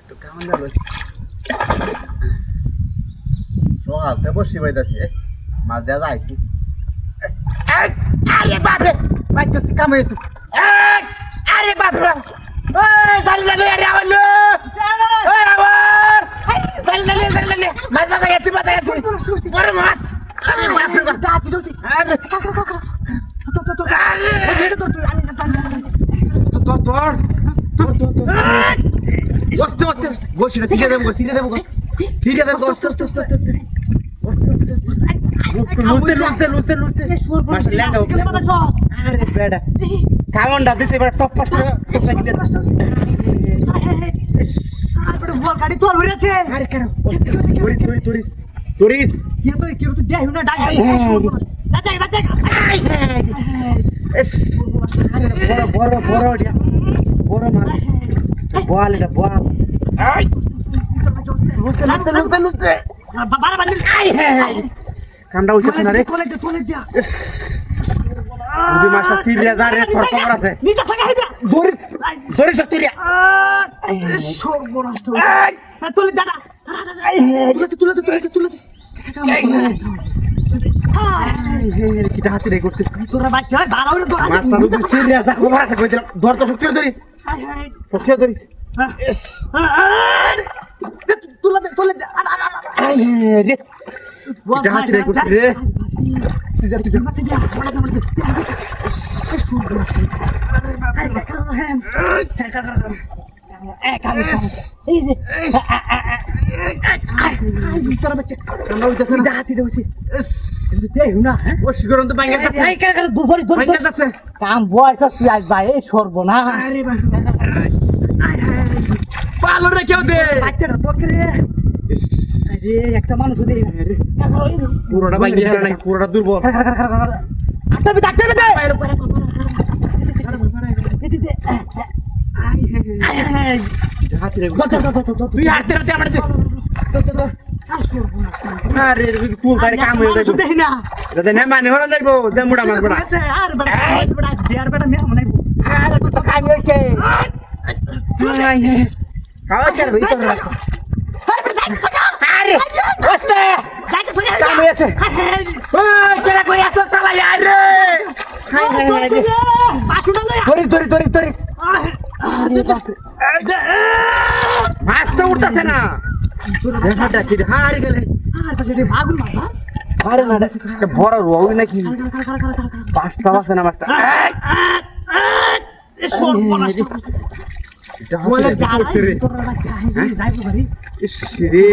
একটু কেমন যাবে সকালতে বসি পাইতেছে মাছ দেওয়া যাইছি আরে বাপরে বাচ্চা কাম হয়েছে আরে বাপরে জানলে আরে আমার জানলে মাছ মাথা গেছি বড় মাছ আরে বাপরে দাঁত দিছি আরে বসি না সিরে দেবো কামনটা দিতে এবার টপ পাস করে গাড়ি তোর হয়েছে আরে কেন তোরিস কেউ তো দেখ না ডাক বড় মাছ বল এটা বল কামটা উঠেছে না রে যদি মাছটা সিরিয়াস আর তোর খবর আছে ধরে সত্যিয়া তুলে দাদা তুলে কিটা হাতে রে করতে তোরা বাচ্চা বাড়াও মাছটা যদি সিরিয়াস আর খবর আছে কইছিলাম ধর তো সত্যি ধরিস তুলে দে রে কিটা হাতে রে করতে রে কাম বয়স ভাই সর্বনাশ পালো রে কেউ দে বাচ্চাটা তোকে রে আরে একটা মানুষ দে পুরোটা ভাঙিয়ে গেল নাকি পুরোটা দুর্বল ডাক্তার দে তুই হাতে হাতে আমার দে আরে তুই বাইরে কাম হয়ে যাবে দেখ না দাদা না মানে হরা যাইবো যে মুড়া মাছ বড়া আর বড়া দেয়ার বেটা মে মনে আরে তুই তো কাম হইছে খাওয়া কর ভাই তোর রাখো আরে ওস্তে কাম হইছে ওই কেলা কই আসো সালা यार রে পাশুটা লয় ধরিস মাছ তো উঠতেছে না দেখাটা কি হার গেলে আর পাশুটা ভাগুল মার আরে না এটা বড় রোই নাকি পাঁচটা আছে না মাছটা সর্বনাশ এটা বলে হাতে গালাই তোর বাচ্চা যাইবো বাড়ি ইস রে